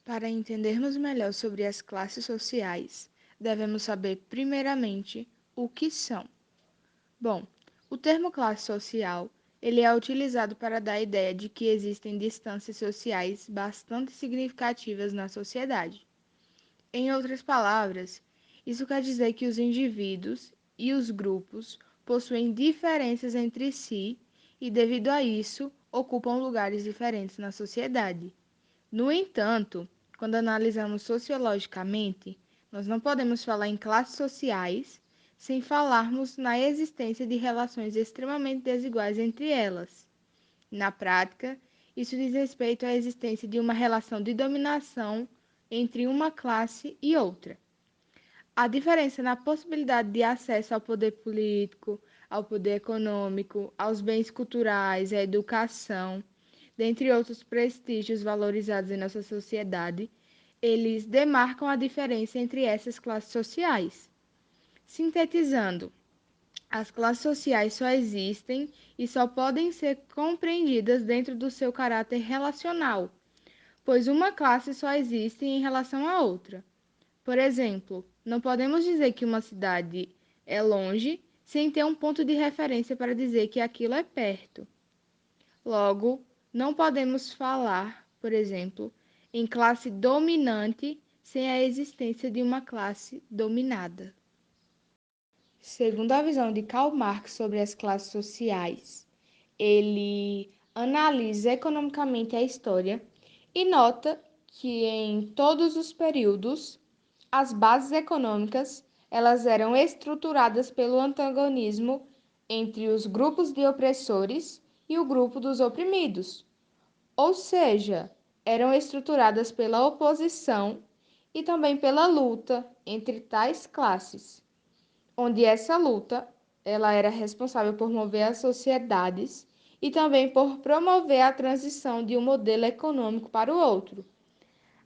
Para entendermos melhor sobre as classes sociais, devemos saber, primeiramente, o que são. Bom, o termo classe social, ele é utilizado para dar a ideia de que existem distâncias sociais bastante significativas na sociedade. Em outras palavras, isso quer dizer que os indivíduos e os grupos possuem diferenças entre si e, devido a isso, ocupam lugares diferentes na sociedade. No entanto, quando analisamos sociologicamente, nós não podemos falar em classes sociais sem falarmos na existência de relações extremamente desiguais entre elas. Na prática, isso diz respeito à existência de uma relação de dominação entre uma classe e outra. A diferença na possibilidade de acesso ao poder político, ao poder econômico, aos bens culturais, à educação, dentre outros prestígios valorizados em nossa sociedade, eles demarcam a diferença entre essas classes sociais. Sintetizando, as classes sociais só existem e só podem ser compreendidas dentro do seu caráter relacional, pois uma classe só existe em relação à outra. Por exemplo, não podemos dizer que uma cidade é longe sem ter um ponto de referência para dizer que aquilo é perto. Logo, não podemos falar, por exemplo, em classe dominante sem a existência de uma classe dominada. Segundo a visão de Karl Marx sobre as classes sociais, ele analisa economicamente a história e nota que em todos os períodos as bases econômicas elas eram estruturadas pelo antagonismo entre os grupos de opressores e o grupo dos oprimidos, ou seja, eram estruturadas pela oposição e também pela luta entre tais classes, onde essa luta ela era responsável por mover as sociedades e também por promover a transição de um modelo econômico para o outro.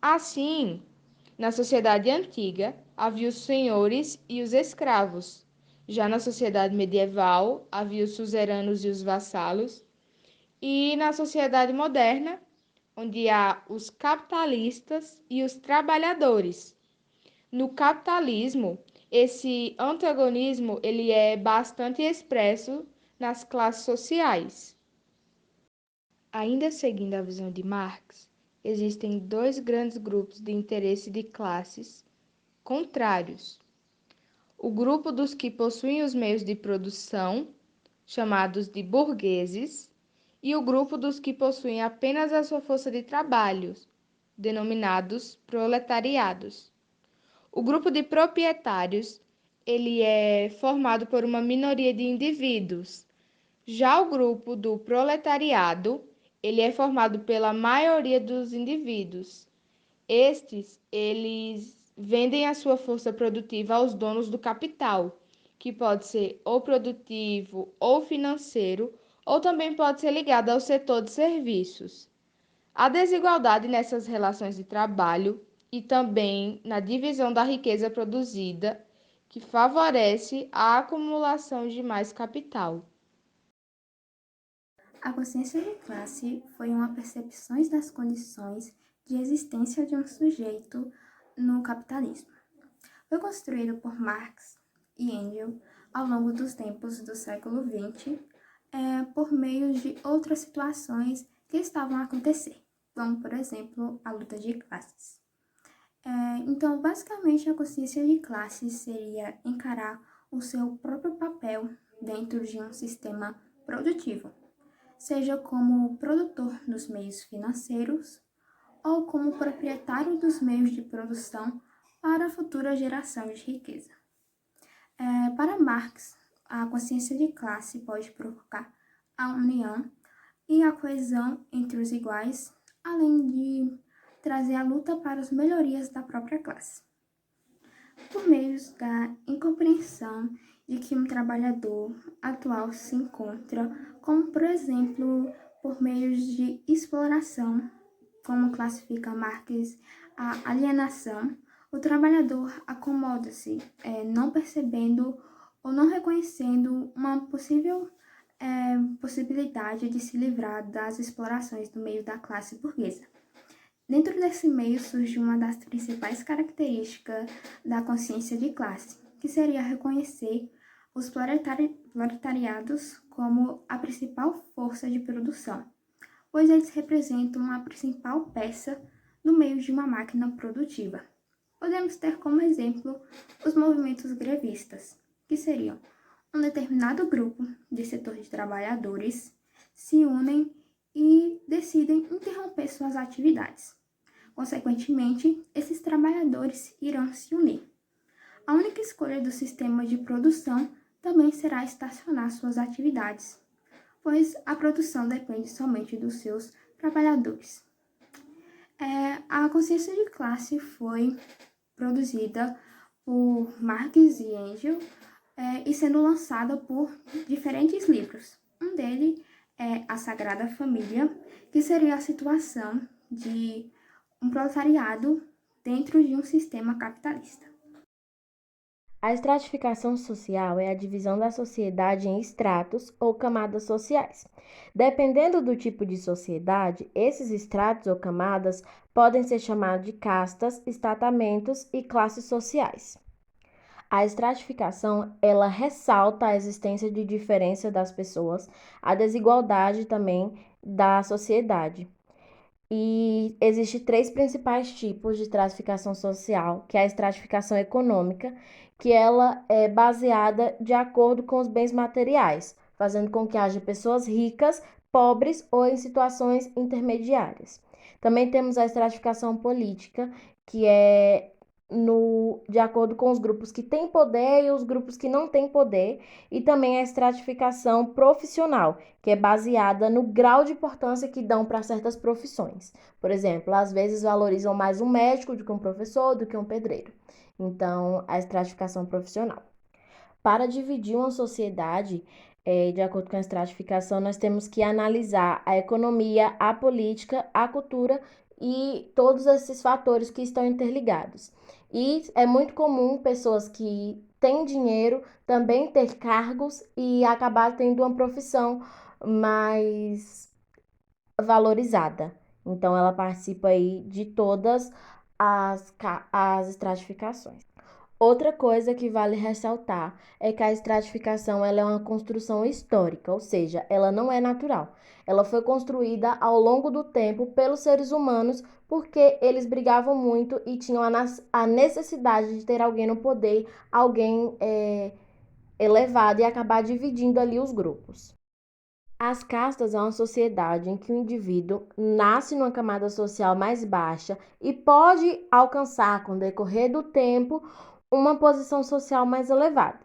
Assim, na sociedade antiga, havia os senhores e os escravos. Já na sociedade medieval, havia os suzeranos e os vassalos. E na sociedade moderna, onde há os capitalistas e os trabalhadores. No capitalismo, esse antagonismo ele é bastante expresso nas classes sociais. Ainda seguindo a visão de Marx, existem dois grandes grupos de interesse de classes contrários. O grupo dos que possuem os meios de produção, chamados de burgueses, e o grupo dos que possuem apenas a sua força de trabalho, denominados proletariados. O grupo de proprietários, ele é formado por uma minoria de indivíduos. Já o grupo do proletariado, ele é formado pela maioria dos indivíduos. Eles vendem a sua força produtiva aos donos do capital, que pode ser ou produtivo ou financeiro, ou também pode ser ligado ao setor de serviços. A desigualdade nessas relações de trabalho e também na divisão da riqueza produzida, que favorece a acumulação de mais capital. A consciência de classe foi uma percepção das condições de existência de um sujeito no capitalismo. Foi construído por Marx e Engels ao longo dos tempos do século XX, por meio de outras situações que estavam a acontecer, como, por exemplo, a luta de classes. Então, basicamente, a consciência de classe seria encarar o seu próprio papel dentro de um sistema produtivo, seja como produtor dos meios financeiros ou como proprietário dos meios de produção para a futura geração de riqueza. Para Marx, a consciência de classe pode provocar a união e a coesão entre os iguais, além de trazer a luta para as melhorias da própria classe. Por meio da incompreensão de que um trabalhador atual se encontra, como por exemplo, por meio de exploração, como classifica Marx a alienação, o trabalhador acomoda-se, não percebendo ou não reconhecendo uma possível possibilidade de se livrar das explorações do meio da classe burguesa. Dentro desse meio surge uma das principais características da consciência de classe, que seria reconhecer os proletariados como a principal força de produção, pois eles representam a principal peça no meio de uma máquina produtiva. Podemos ter como exemplo os movimentos grevistas, que seriam um determinado grupo de setor de trabalhadores se unem e decidem interromper suas atividades. Consequentemente, esses trabalhadores irão se unir. A única escolha do sistema de produção também será estacionar suas atividades, pois a produção depende somente dos seus trabalhadores. A consciência de classe foi produzida por Marx e Engels e sendo lançada por diferentes livros. Um deles é A Sagrada Família, que seria a situação de um proletariado dentro de um sistema capitalista. A estratificação social é a divisão da sociedade em estratos ou camadas sociais. Dependendo do tipo de sociedade, esses estratos ou camadas podem ser chamados de castas, estatamentos e classes sociais. A estratificação, ela ressalta a existência de diferença das pessoas, a desigualdade também da sociedade. E existem três principais tipos de estratificação social, que é a estratificação econômica, que ela é baseada de acordo com os bens materiais, fazendo com que haja pessoas ricas, pobres ou em situações intermediárias. Também temos a estratificação política, que é de acordo com os grupos que têm poder e os grupos que não têm poder, e também a estratificação profissional, que é baseada no grau de importância que dão para certas profissões. Por exemplo, às vezes valorizam mais um médico do que um professor, do que um pedreiro. Então, a estratificação profissional. Para dividir uma sociedade, de acordo com a estratificação, nós temos que analisar a economia, a política, a cultura e todos esses fatores que estão interligados. E é muito comum pessoas que têm dinheiro também ter cargos e acabar tendo uma profissão mais valorizada. Então, ela participa aí de todas as estratificações. Outra coisa que vale ressaltar é que a estratificação ela é uma construção histórica, ou seja, ela não é natural. Ela foi construída ao longo do tempo pelos seres humanos porque eles brigavam muito e tinham a necessidade de ter alguém no poder, alguém elevado e acabar dividindo ali os grupos. As castas é uma sociedade em que o indivíduo nasce numa camada social mais baixa e pode alcançar, com o decorrer do tempo, uma posição social mais elevada.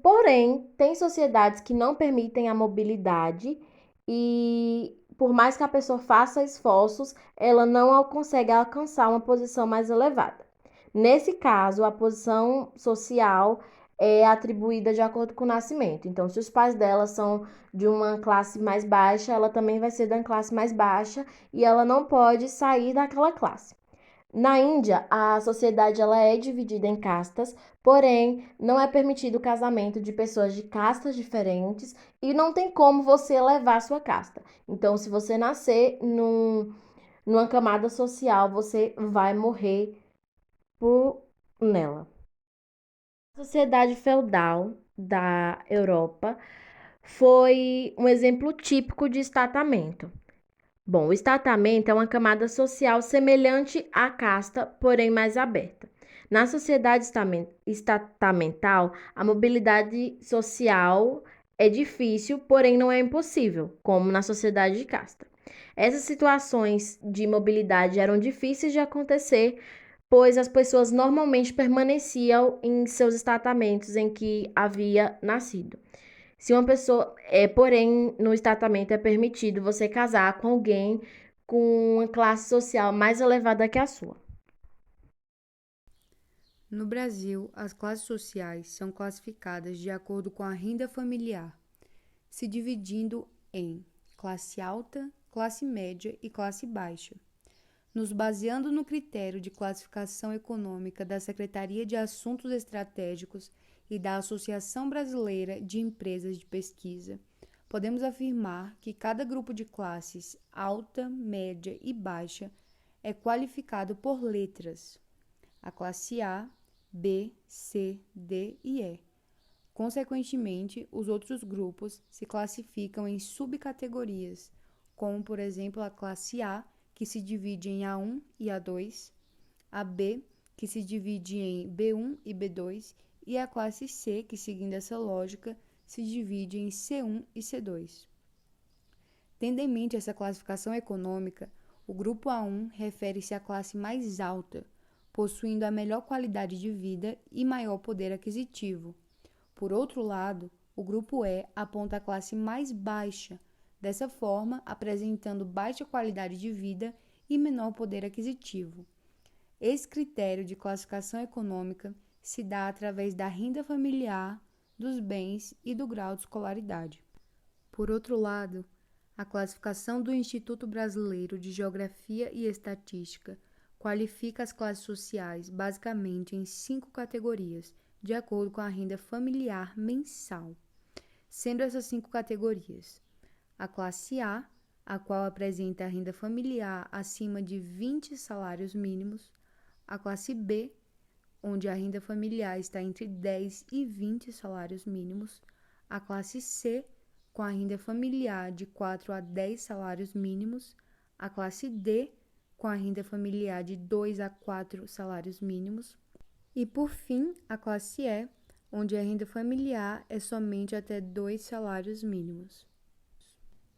Porém, tem sociedades que não permitem a mobilidade e, por mais que a pessoa faça esforços, ela não consegue alcançar uma posição mais elevada. Nesse caso, a posição social é atribuída de acordo com o nascimento. Então, se os pais dela são de uma classe mais baixa, ela também vai ser da classe mais baixa e ela não pode sair daquela classe. Na Índia, a sociedade ela é dividida em castas, porém não é permitido o casamento de pessoas de castas diferentes e não tem como você elevar a sua casta. Então, se você nascer numa camada social, você vai morrer nela. A sociedade feudal da Europa foi um exemplo típico de estatamento. Bom, o estatamento é uma camada social semelhante à casta, porém mais aberta. Na sociedade estatamental, a mobilidade social é difícil, porém não é impossível, como na sociedade de casta. Essas situações de mobilidade eram difíceis de acontecer, pois as pessoas normalmente permaneciam em seus estatamentos em que havia nascido. Se uma pessoa, porém, no estatamento é permitido você casar com alguém com uma classe social mais elevada que a sua. No Brasil, as classes sociais são classificadas de acordo com a renda familiar, se dividindo em classe alta, classe média e classe baixa. Nos baseando no critério de classificação econômica da Secretaria de Assuntos Estratégicos e da Associação Brasileira de Empresas de Pesquisa, podemos afirmar que cada grupo de classes alta, média e baixa é qualificado por letras, a classe A, B, C, D e E. Consequentemente, os outros grupos se classificam em subcategorias, como, por exemplo, a classe A, que se divide em A1 e A2, a B, que se divide em B1 e B2, e a classe C, que, seguindo essa lógica, se divide em C1 e C2. Tendo em mente essa classificação econômica, o grupo A1 refere-se à classe mais alta, possuindo a melhor qualidade de vida e maior poder aquisitivo. Por outro lado, o grupo E aponta a classe mais baixa, dessa forma apresentando baixa qualidade de vida e menor poder aquisitivo. Esse critério de classificação econômica se dá através da renda familiar, dos bens e do grau de escolaridade. Por outro lado, a classificação do Instituto Brasileiro de Geografia e Estatística qualifica as classes sociais basicamente em 5 categorias, de acordo com a renda familiar mensal, sendo essas 5 categorias: a classe A, a qual apresenta a renda familiar acima de 20 salários mínimos, a classe B, onde a renda familiar está entre 10 e 20 salários mínimos, a classe C, com a renda familiar de 4 a 10 salários mínimos, a classe D, com a renda familiar de 2 a 4 salários mínimos, e, por fim, a classe E, onde a renda familiar é somente até 2 salários mínimos.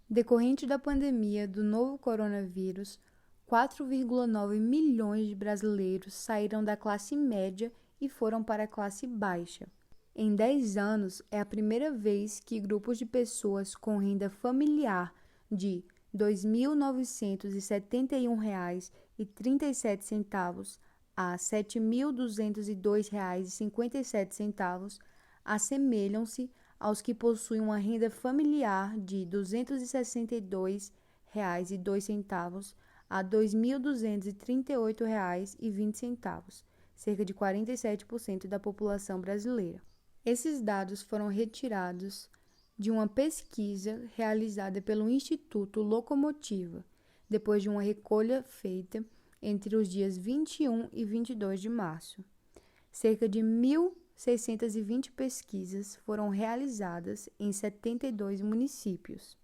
Decorrente da pandemia do novo coronavírus, 4,9 milhões de brasileiros saíram da classe média e foram para a classe baixa. Em 10 anos, é a primeira vez que grupos de pessoas com renda familiar de R$ 2.971,37 a R$ 7.202,57 assemelham-se aos que possuem uma renda familiar de R$ 262,02 a R$ 2.238,20, cerca de 47% da população brasileira. Esses dados foram retirados de uma pesquisa realizada pelo Instituto Locomotiva, depois de uma recolha feita entre os dias 21 e 22 de março. Cerca de 1.620 pesquisas foram realizadas em 72 municípios.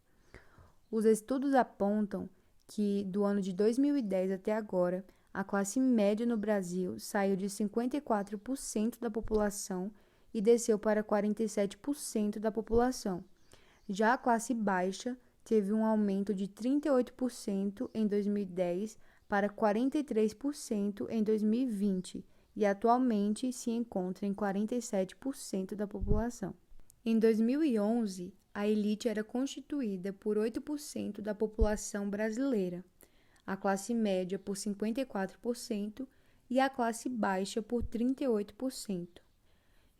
Os estudos apontam que, do ano de 2010 até agora, a classe média no Brasil saiu de 54% da população e desceu para 47% da população. Já a classe baixa teve um aumento de 38% em 2010 para 43% em 2020 e atualmente se encontra em 47% da população. Em 2011, a elite era constituída por 8% da população brasileira, a classe média por 54% e a classe baixa por 38%.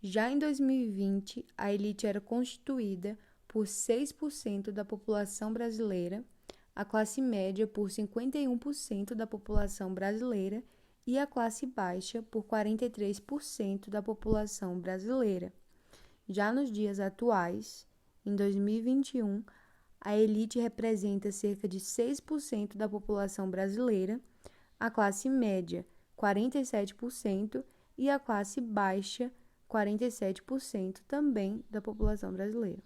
Já em 2020, a elite era constituída por 6% da população brasileira, a classe média por 51% da população brasileira e a classe baixa por 43% da população brasileira. Já nos dias atuais, em 2021, a elite representa cerca de 6% da população brasileira, a classe média 47% e a classe baixa 47% também da população brasileira.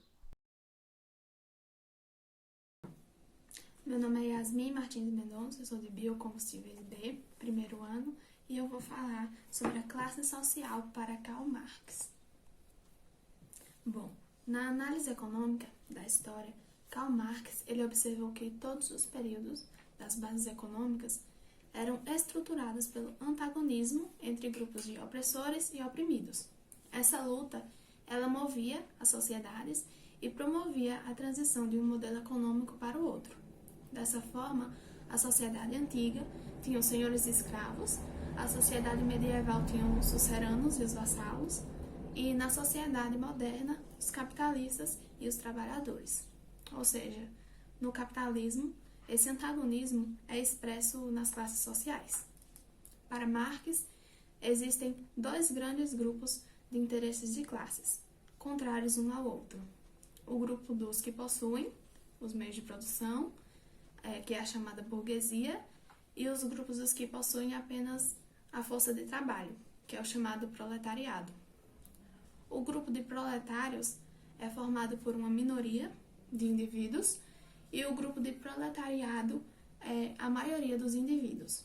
Meu nome é Yasmin Martins Mendonça, eu sou de Biocombustíveis B, primeiro ano, e eu vou falar sobre a classe social para Karl Marx. Bom, na análise econômica da história, Karl Marx ele observou que todos os períodos das bases econômicas eram estruturados pelo antagonismo entre grupos de opressores e oprimidos. Essa luta, ela movia as sociedades e promovia a transição de um modelo econômico para o outro. Dessa forma, a sociedade antiga tinha os senhores escravos, a sociedade medieval tinha os suceranos e os vassalos, e na sociedade moderna, os capitalistas e os trabalhadores. Ou seja, no capitalismo, esse antagonismo é expresso nas classes sociais. Para Marx, existem 2 grandes grupos de interesses de classes, contrários um ao outro. o grupo dos que possuem os meios de produção, que é a chamada burguesia, e os grupos dos que possuem apenas a força de trabalho, que é o chamado proletariado. O grupo de proletários é formado por uma minoria de indivíduos e o grupo de proletariado é a maioria dos indivíduos.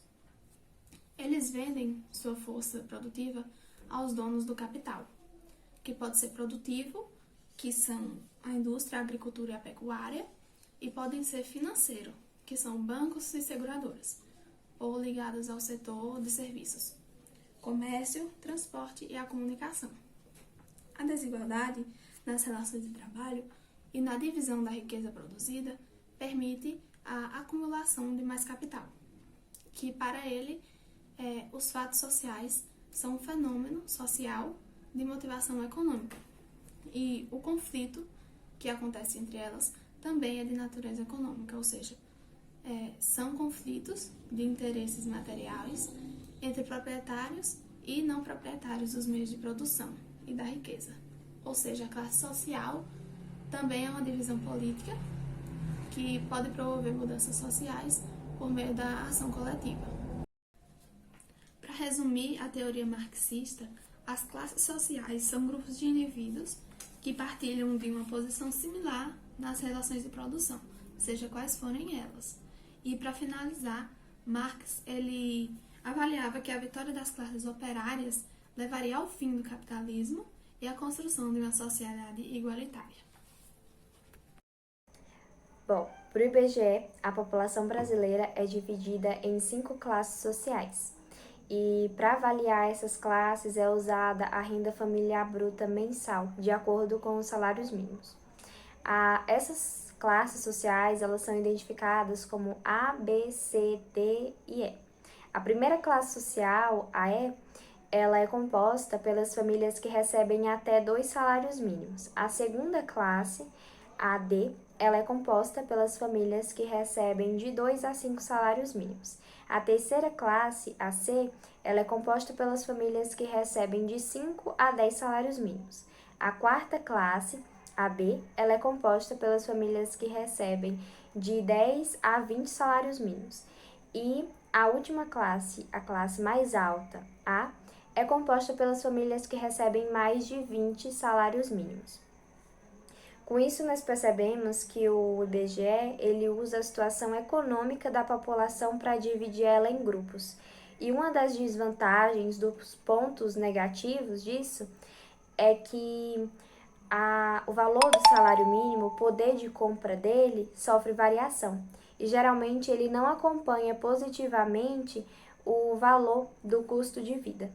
Eles vendem sua força produtiva aos donos do capital, que pode ser produtivo, que são a indústria, a agricultura e a pecuária, e podem ser financeiro, que são bancos e seguradoras, ou ligados ao setor de serviços, comércio, transporte e a comunicação. A desigualdade nas relações de trabalho e na divisão da riqueza produzida permite a acumulação de mais capital, que para ele os fatos sociais são um fenômeno social de motivação econômica e o conflito que acontece entre elas também é de natureza econômica, ou seja, são conflitos de interesses materiais entre proprietários e não proprietários dos meios de produção e da riqueza. Ou seja, a classe social também é uma divisão política que pode promover mudanças sociais por meio da ação coletiva. Para resumir a teoria marxista, as classes sociais são grupos de indivíduos que partilham de uma posição similar nas relações de produção, seja quais forem elas. E para finalizar, Marx ele avaliava que a vitória das classes operárias levaria ao fim do capitalismo e à construção de uma sociedade igualitária. Bom, para o IBGE, a população brasileira é dividida em 5 classes sociais. E para avaliar essas classes é usada a renda familiar bruta mensal, de acordo com os salários mínimos. Essas classes sociais elas são identificadas como A, B, C, D e E. A primeira classe social, a E, ela é composta pelas famílias que recebem até 2 salários mínimos. A segunda classe, a D, ela é composta pelas famílias que recebem de 2 a 5 salários mínimos. A terceira classe, a C, ela é composta pelas famílias que recebem de 5 a 10 salários mínimos. A quarta classe, a B, ela é composta pelas famílias que recebem de 10 a 20 salários mínimos. E a última classe, a classe mais alta, A, é composta pelas famílias que recebem mais de 20 salários mínimos. Com isso, nós percebemos que o IBGE ele usa a situação econômica da população para dividir ela em grupos. E uma das desvantagens, dos pontos negativos disso, é que o valor do salário mínimo, o poder de compra dele, sofre variação. E geralmente ele não acompanha positivamente o valor do custo de vida.